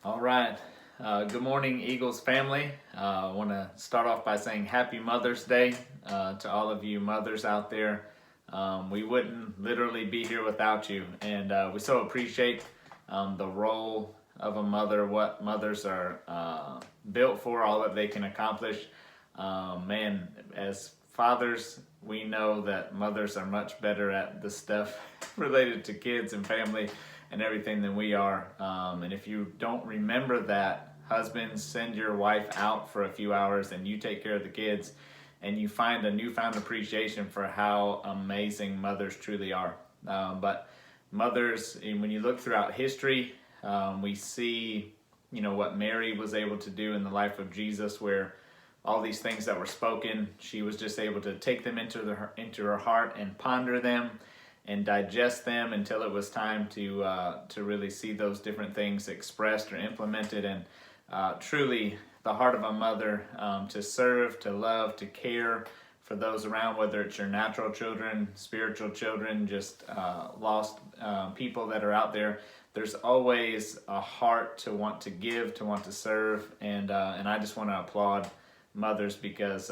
All right. Good morning, Eagles family. I want to start off by saying Happy Mother's Day to all of you mothers out there. We wouldn't literally be here without you, and we so appreciate the role of a mother, what mothers are built for, all that they can accomplish. Man, as fathers, we know that mothers are much better at the stuff related to kids and family and everything than we are. And if you don't remember that, husbands, send your wife out for a few hours and you take care of the kids, and you find a newfound appreciation for how amazing mothers truly are. But mothers, when you look throughout history, we see, what Mary was able to do in the life of Jesus, where all these things that were spoken, she was just able to take them into her heart and ponder them and digest them until it was time to really see those different things expressed or implemented. And truly, the heart of a mother, to serve, to love, to care for those around, whether it's your natural children, spiritual children, just lost people that are out there. There's always a heart to want to give, to want to serve, and I just want to applaud mothers because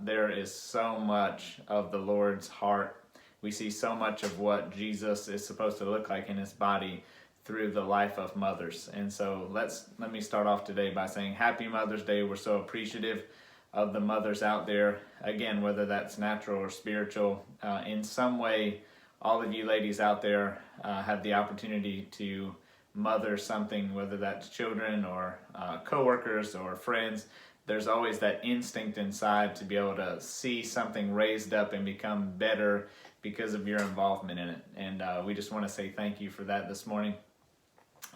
there is so much of the Lord's heart. We see so much of what Jesus is supposed to look like in his body through the life of mothers. And so let me start off today by saying Happy Mother's Day. We're so appreciative of the mothers out there. Again, whether that's natural or spiritual, in some way, all of you ladies out there have the opportunity to mother something, whether that's children or coworkers or friends. There's always that instinct inside to be able to see something raised up and become better because of your involvement in it. And we just want to say thank you for that this morning.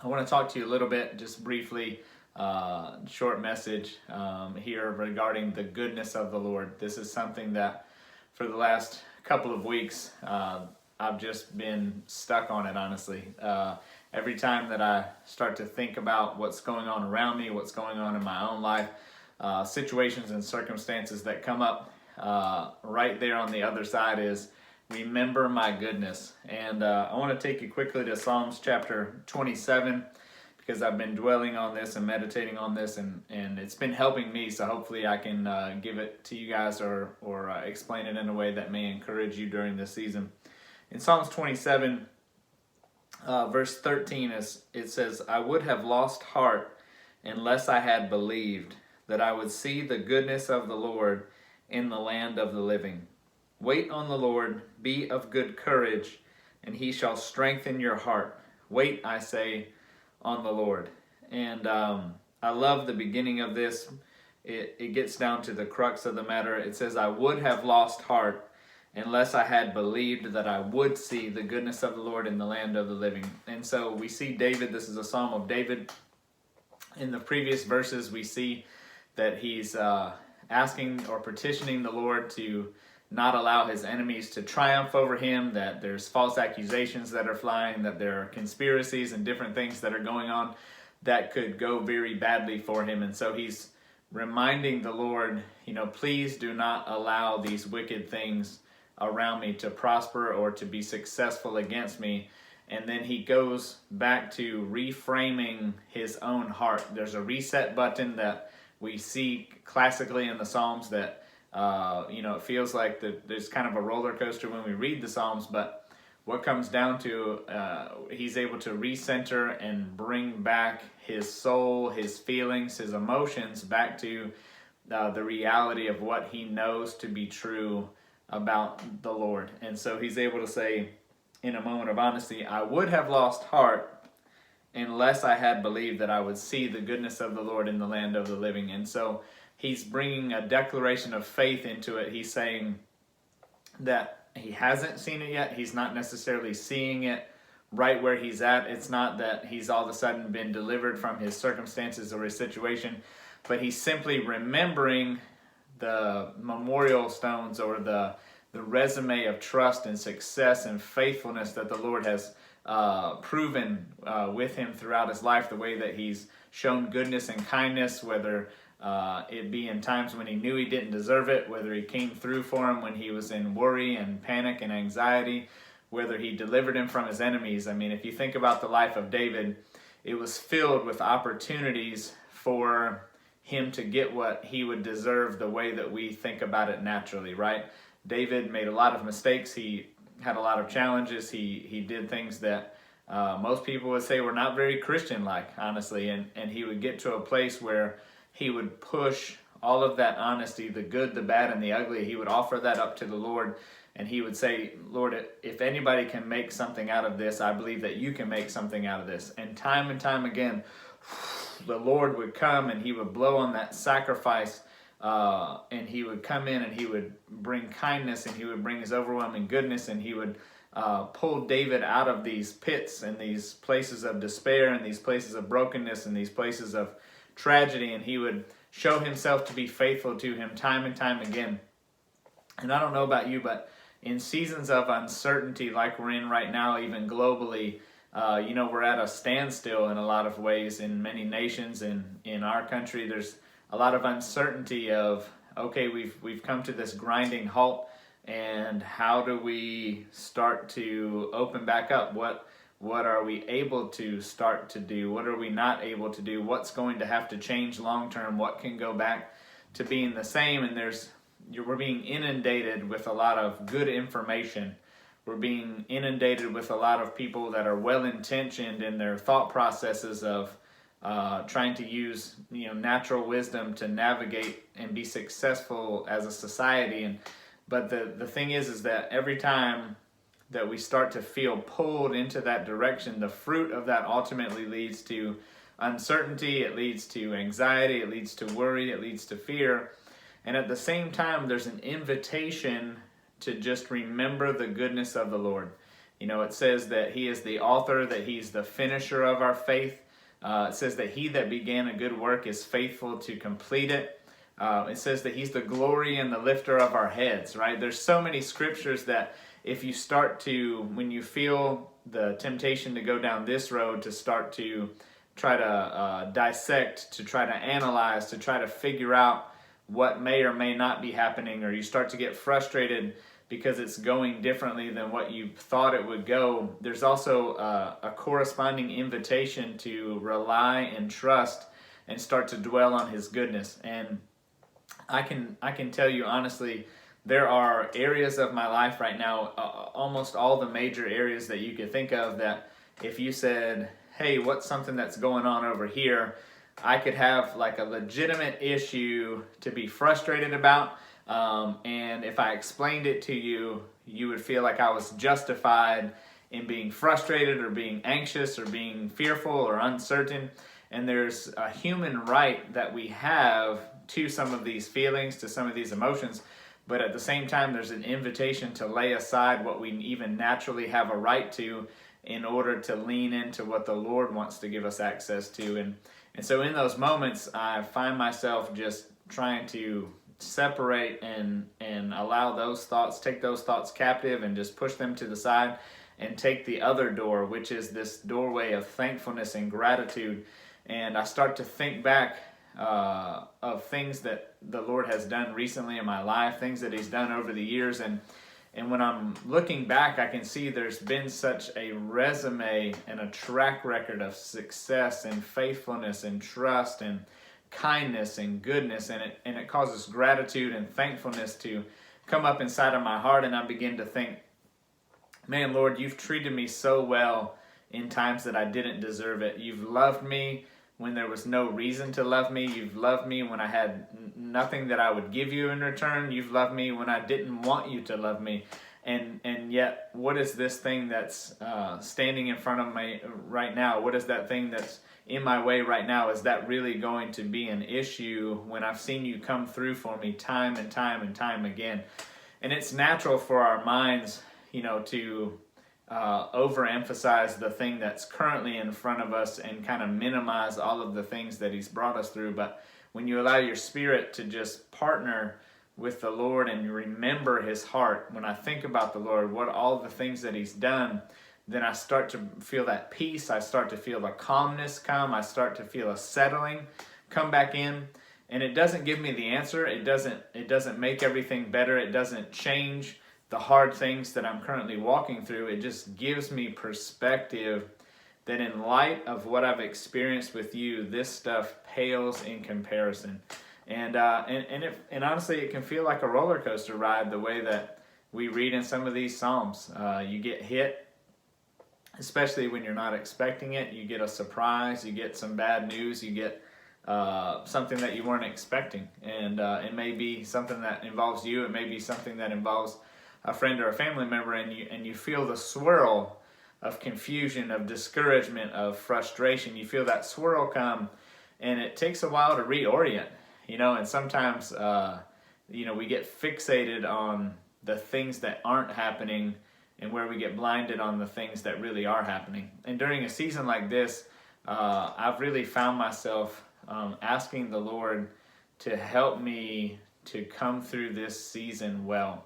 I want to talk to you a little bit, just briefly, short message here regarding the goodness of the Lord. This is something that for the last couple of weeks, I've just been stuck on it, honestly. Every time that I start to think about what's going on around me, what's going on in my own life, situations and circumstances that come up, right there on the other side is remember my goodness. And I want to take you quickly to Psalms chapter 27 because I've been dwelling on this and meditating on this, and it's been helping me. So hopefully I can give it to you guys or explain it in a way that may encourage you during this season. In Psalms 27, verse 13, it says, I would have lost heart unless I had believed that I would see the goodness of the Lord in the land of the living. Wait on the Lord, be of good courage, and he shall strengthen your heart. Wait, I say, on the Lord. And I love the beginning of this. It gets down to the crux of the matter. It says, I would have lost heart unless I had believed that I would see the goodness of the Lord in the land of the living. And so we see David, this is a psalm of David. In the previous verses, we see that he's asking or petitioning the Lord to not allow his enemies to triumph over him, that there's false accusations that are flying, that there are conspiracies and different things that are going on that could go very badly for him. And so he's reminding the Lord, please do not allow these wicked things around me to prosper or to be successful against me. And then he goes back to reframing his own heart. There's a reset button that we see classically in the Psalms that, it feels like there's kind of a roller coaster when we read the Psalms, but what comes down to, he's able to recenter and bring back his soul, his feelings, his emotions back to the reality of what he knows to be true about the Lord. And so he's able to say, in a moment of honesty, I would have lost heart unless I had believed that I would see the goodness of the Lord in the land of the living. And so he's bringing a declaration of faith into it. He's saying that he hasn't seen it yet. He's not necessarily seeing it right where he's at. It's not that he's all of a sudden been delivered from his circumstances or his situation, but he's simply remembering the memorial stones or the resume of trust and success and faithfulness that the Lord has proven with him throughout his life, the way that he's shown goodness and kindness, whether it be in times when he knew he didn't deserve it, whether he came through for him when he was in worry and panic and anxiety, whether he delivered him from his enemies. I mean, if you think about the life of David, it was filled with opportunities for him to get what he would deserve the way that we think about it naturally, right? David made a lot of mistakes. He had a lot of challenges. He did things that most people would say were not very Christian-like, honestly. And he would get to a place where he would push all of that honesty, the good, the bad, and the ugly. He would offer that up to the Lord. And he would say, Lord, if anybody can make something out of this, I believe that you can make something out of this. And time again, the Lord would come and he would blow on that sacrifice, and he would come in and he would bring kindness, and he would bring his overwhelming goodness, and he would pull David out of these pits and these places of despair and these places of brokenness and these places of tragedy, and he would show himself to be faithful to him time and time again. And I don't know about you, but in seasons of uncertainty like we're in right now, even globally, we're at a standstill in a lot of ways in many nations. And in our country, there's a lot of uncertainty of, okay, we've come to this grinding halt, and how do we start to open back up? What are we able to start to do? What are we not able to do? What's going to have to change long term? What can go back to being the same? And we're being inundated with a lot of good information. We're being inundated with a lot of people that are well-intentioned in their thought processes of trying to use natural wisdom to navigate and be successful as a society. But the thing is that every time that we start to feel pulled into that direction, the fruit of that ultimately leads to uncertainty, it leads to anxiety, it leads to worry, it leads to fear. And at the same time, there's an invitation to just remember the goodness of the Lord. It says that he is the author, that he's the finisher of our faith. It says that he that began a good work is faithful to complete it. It says that he's the glory and the lifter of our heads, right? There's so many scriptures that if you start to, when you feel the temptation to go down this road, to start to try to dissect, to try to analyze, to try to figure out what may or may not be happening, or you start to get frustrated because it's going differently than what you thought it would go, there's also a corresponding invitation to rely and trust and start to dwell on his goodness. And I can tell you honestly, there are areas of my life right now, almost all the major areas that you could think of, that if you said, hey, what's something that's going on over here, I could have like a legitimate issue to be frustrated about. And if I explained it to you, you would feel like I was justified in being frustrated or being anxious or being fearful or uncertain. And there's a human right that we have to some of these feelings, to some of these emotions. But at the same time, there's an invitation to lay aside what we even naturally have a right to in order to lean into what the Lord wants to give us access to. And so in those moments, I find myself just trying to separate and allow those thoughts, take those thoughts captive and just push them to the side and take the other door, which is this doorway of thankfulness and gratitude. And I start to think back of things that the Lord has done recently in my life, things that he's done over the years. And when I'm looking back, I can see there's been such a resume and a track record of success and faithfulness and trust and kindness and goodness, and it causes gratitude and thankfulness to come up inside of my heart. And I begin to think, man, Lord, you've treated me so well in times that I didn't deserve it. You've loved me when there was no reason to love me. You've loved me when I had nothing that I would give you in return. You've loved me when I didn't want you to love me. And yet, what is this thing that's standing in front of me right now? What is that thing that's in my way right now? Is that really going to be an issue when I've seen you come through for me time and time and time again? And it's natural for our minds, to overemphasize the thing that's currently in front of us and kind of minimize all of the things that he's brought us through. But when you allow your spirit to just partner with the Lord and you remember his heart, when I think about the Lord, what all the things that he's done, then I start to feel that peace. I start to feel the calmness come. I start to feel a settling come back in. And it doesn't give me the answer. It doesn't make everything better. It doesn't change the hard things that I'm currently walking through. It just gives me perspective that in light of what I've experienced with you, this stuff pales in comparison. And honestly, it can feel like a roller coaster ride the way that we read in some of these Psalms. You get hit, especially when you're not expecting it. You get a surprise, you get some bad news, you get something that you weren't expecting. And it may be something that involves you, it may be something that involves a friend or a family member, and you feel the swirl of confusion, of discouragement, of frustration. You feel that swirl come, and it takes a while to reorient, and sometimes, we get fixated on the things that aren't happening and where we get blinded on the things that really are happening. And during a season like this, I've really found myself asking the Lord to help me to come through this season well.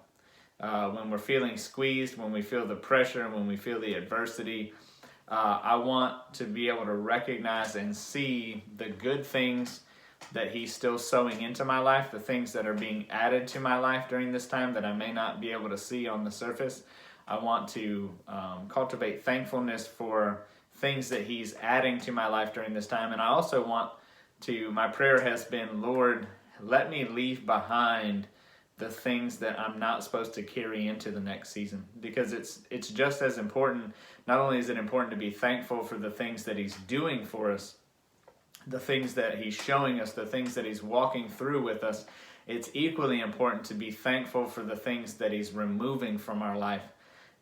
When we're feeling squeezed, when we feel the pressure, and when we feel the adversity, I want to be able to recognize and see the good things that He's still sowing into my life, the things that are being added to my life during this time that I may not be able to see on the surface. I want to cultivate thankfulness for things that He's adding to my life during this time. And I also want to, my prayer has been, Lord, let me leave behind the things that I'm not supposed to carry into the next season, because it's just as important. Not only is it important to be thankful for the things that He's doing for us, the things that He's showing us, the things that He's walking through with us, it's equally important to be thankful for the things that He's removing from our life.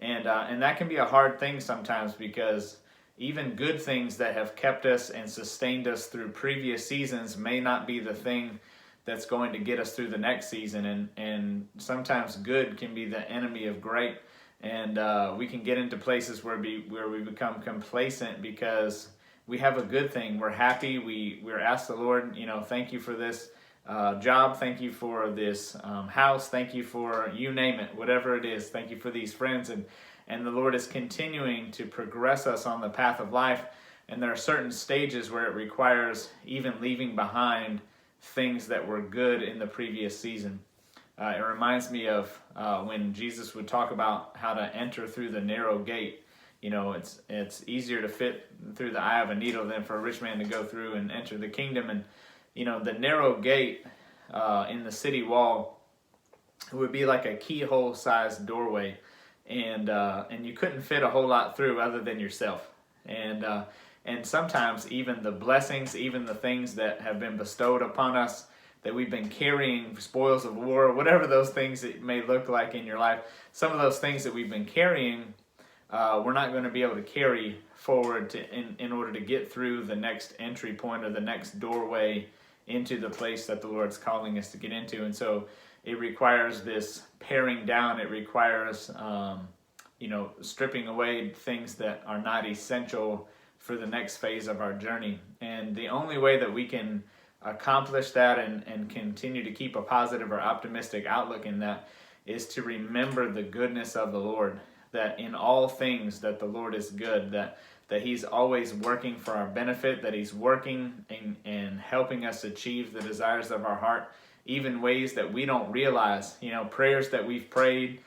And that can be a hard thing sometimes, because even good things that have kept us and sustained us through previous seasons may not be the thing that's going to get us through the next season. And sometimes good can be the enemy of great. And we can get into places where we become complacent because we have a good thing. We're happy. We're asked the Lord, thank you for this job. Thank you for this house. Thank you for, you name it, whatever it is. Thank you for these friends. And the Lord is continuing to progress us on the path of life. And there are certain stages where it requires even leaving behind things that were good in the previous season. It reminds me of when Jesus would talk about how to enter through the narrow gate. It's easier to fit through the eye of a needle than for a rich man to go through and enter the kingdom. And the narrow gate in the city wall would be like a keyhole-sized doorway, and you couldn't fit a whole lot through other than yourself. And sometimes even the blessings, even the things that have been bestowed upon us, that we've been carrying, spoils of war, whatever those things it may look like in your life, some of those things that we've been carrying, we're not going to be able to carry forward in order to get through the next entry point or the next doorway into the place that the Lord's calling us to get into. And so it requires this paring down. It requires, stripping away things that are not essential for the next phase of our journey. And the only way that we can accomplish that and continue to keep a positive or optimistic outlook in that is to remember the goodness of the Lord, that in all things that the Lord is good, that He's always working for our benefit, that He's working and helping us achieve the desires of our heart, even ways that we don't realize, prayers that we've prayed.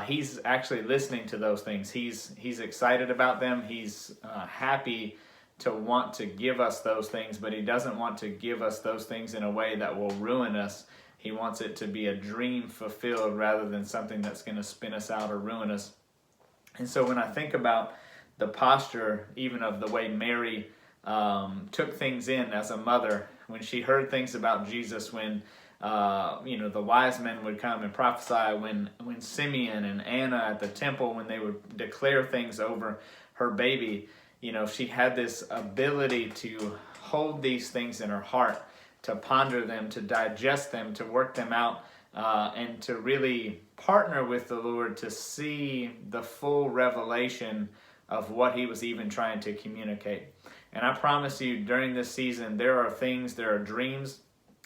He's actually listening to those things. He's excited about them. He's happy to want to give us those things, but He doesn't want to give us those things in a way that will ruin us. He wants it to be a dream fulfilled rather than something that's going to spin us out or ruin us. And so when I think about the posture, even of the way Mary took things in as a mother, when she heard things about Jesus, when the wise men would come and prophesy, when Simeon and Anna at the temple, when they would declare things over her baby, she had this ability to hold these things in her heart, to ponder them, to digest them, to work them out, and to really partner with the Lord to see the full revelation of what He was even trying to communicate. And I promise you, during this season, there are dreams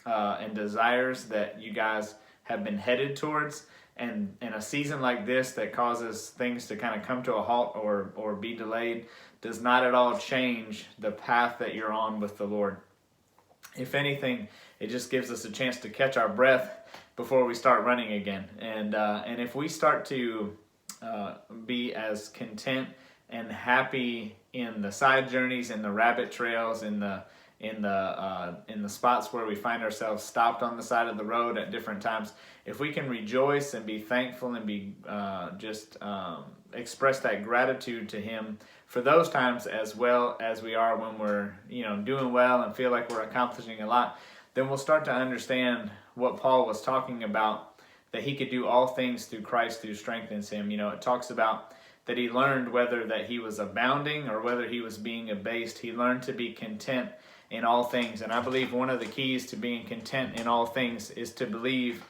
and desires that you guys have been headed towards. And in a season like this that causes things to kind of come to a halt or be delayed does not at all change the path that you're on with the Lord. If anything, it just gives us a chance to catch our breath before we start running again. And if we start to be as content and happy in the side journeys, in the rabbit trails, in the spots where we find ourselves stopped on the side of the road at different times, if we can rejoice and be thankful and be express that gratitude to Him for those times, as well as we are when we're doing well and feel like we're accomplishing a lot, then we'll start to understand what Paul was talking about, that he could do all things through Christ who strengthens him. It talks about that he learned whether that he was abounding or whether he was being abased. He learned to be content in all things. And I believe one of the keys to being content in all things is to believe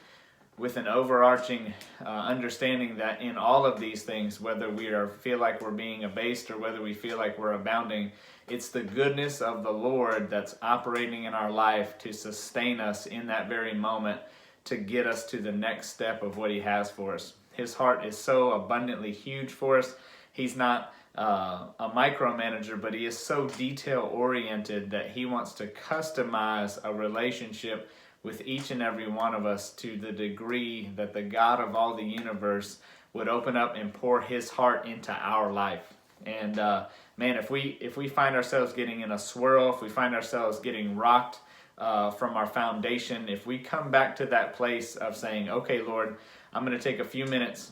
with an overarching understanding that in all of these things, whether we feel like we're being abased or whether we feel like we're abounding, it's the goodness of the Lord that's operating in our life to sustain us in that very moment, to get us to the next step of what He has for us. His heart is so abundantly huge for us. He's not a micromanager, but He is so detail-oriented that He wants to customize a relationship with each and every one of us to the degree that the God of all the universe would open up and pour His heart into our life. And man, if we find ourselves getting in a swirl, if we find ourselves getting rocked from our foundation, if we come back to that place of saying, okay, Lord, I'm going to take a few minutes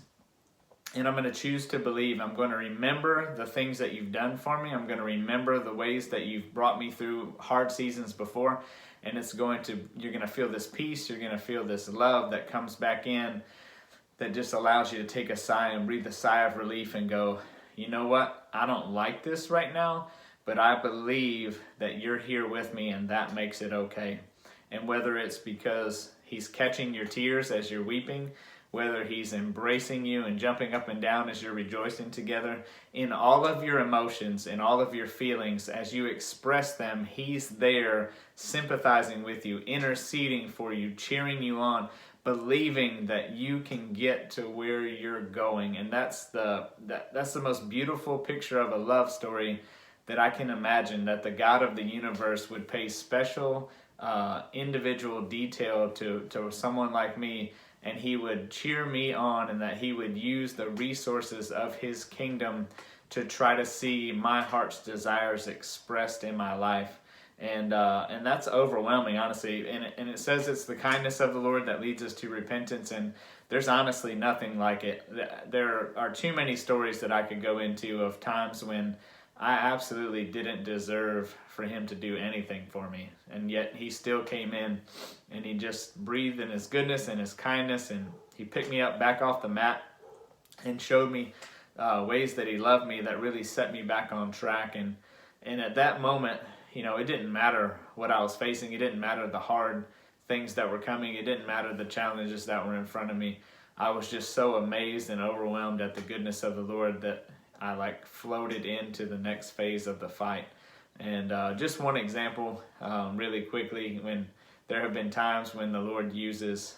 and I'm going to choose to believe. I'm going to remember the things that You've done for me. I'm going to remember the ways that You've brought me through hard seasons before. And you're going to feel this peace. You're going to feel this love that comes back in, that just allows you to take a sigh and breathe a sigh of relief and go, you know what? I don't like this right now, but I believe that You're here with me, and that makes it okay. And whether it's because He's catching your tears as you're weeping, whether He's embracing you and jumping up and down as you're rejoicing together, in all of your emotions, in all of your feelings, as you express them, He's there sympathizing with you, interceding for you, cheering you on, believing that you can get to where you're going. And that's the most beautiful picture of a love story that I can imagine, that the God of the universe would pay special individual detail to someone like me, and He would cheer me on, and that He would use the resources of His kingdom to try to see my heart's desires expressed in my life. And that's overwhelming, honestly. And it says it's the kindness of the Lord that leads us to repentance, and there's honestly nothing like it. There are too many stories that I could go into of times when I absolutely didn't deserve for Him to do anything for me. And yet He still came in, and He just breathed in His goodness and His kindness, and He picked me up back off the mat and showed me ways that He loved me that really set me back on track. And at that moment, it didn't matter what I was facing. It didn't matter the hard things that were coming. It didn't matter the challenges that were in front of me. I was just so amazed and overwhelmed at the goodness of the Lord that I floated into the next phase of the fight. And just one example, really quickly, when there have been times when the Lord uses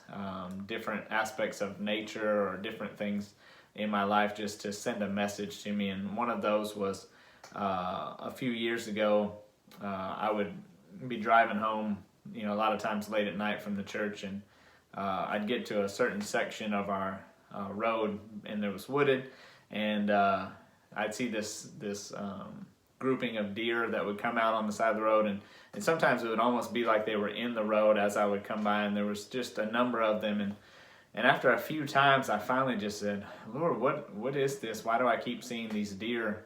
different aspects of nature or different things in my life just to send a message to me. And one of those was a few years ago. I would be driving home, a lot of times late at night from the church, and I'd get to a certain section of our road, and it was wooded, and I'd see this grouping of deer that would come out on the side of the road, and sometimes it would almost be like they were in the road as I would come by, and there was just a number of them, and after a few times, I finally just said, Lord, what is this? Why do I keep seeing these deer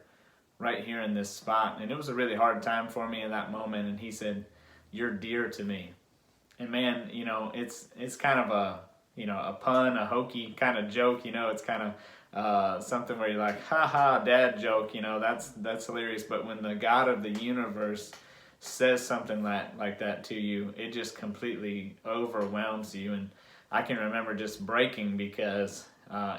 right here in this spot? And it was a really hard time for me in that moment, and He said, you're dear to me. And man, it's kind of a pun, a hokey kind of joke, it's kind of something where you're like, ha ha, dad joke, that's hilarious. But when the God of the universe says something like that to you, it just completely overwhelms you. And I can remember just breaking because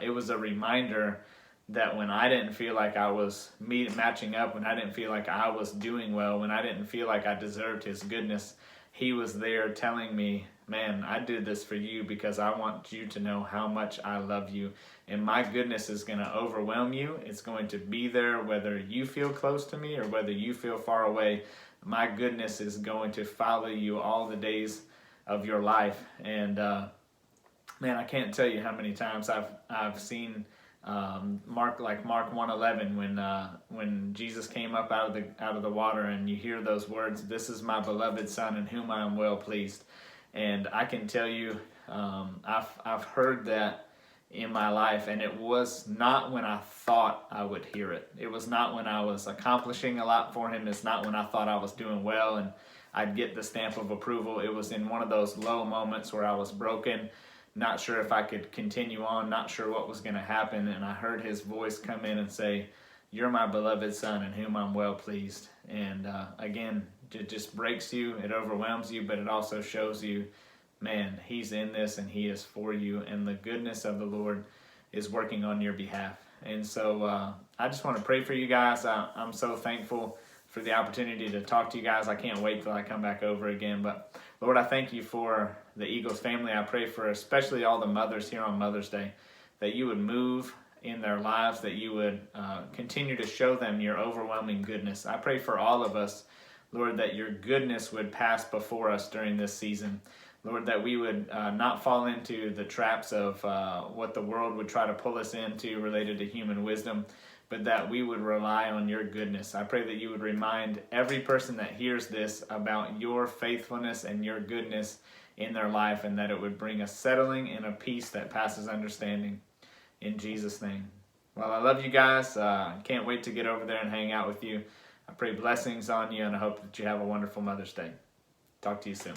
it was a reminder that when I didn't feel like I was matching up, when I didn't feel like I was doing well, when I didn't feel like I deserved His goodness, He was there telling me, man, I did this for you because I want you to know how much I love you. And my goodness is going to overwhelm you. It's going to be there whether you feel close to me or whether you feel far away. My goodness is going to follow you all the days of your life. And man, I can't tell you how many times I've seen Mark 1:11, when Jesus came up out of the water, and you hear those words, "This is my beloved Son, in whom I am well pleased." And I can tell you, I've heard that in my life, and it was not when I thought I would hear it. It was not when I was accomplishing a lot for Him. It's not when I thought I was doing well and I'd get the stamp of approval. It was in one of those low moments where I was broken, not sure if I could continue on, not sure what was going to happen, and I heard His voice come in and say, "You're my beloved Son, in whom I'm well pleased." And again, it just breaks you, it overwhelms you, but it also shows you, man, He's in this and He is for you, and the goodness of the Lord is working on your behalf. And so I just want to pray for you guys. I'm so thankful for the opportunity to talk to you guys. I can't wait till I come back over again. But Lord, I thank You for the Eagles family. I pray for especially all the mothers here on Mother's Day, that You would move in their lives, that You would continue to show them Your overwhelming goodness. I pray for all of us, Lord, that Your goodness would pass before us during this season. Lord, that we would not fall into the traps of what the world would try to pull us into related to human wisdom, but that we would rely on Your goodness. I pray that You would remind every person that hears this about Your faithfulness and Your goodness in their life, and that it would bring a settling and a peace that passes understanding. In Jesus' name. Well, I love you guys. Can't wait to get over there and hang out with you. I pray blessings on you, and I hope that you have a wonderful Mother's Day. Talk to you soon.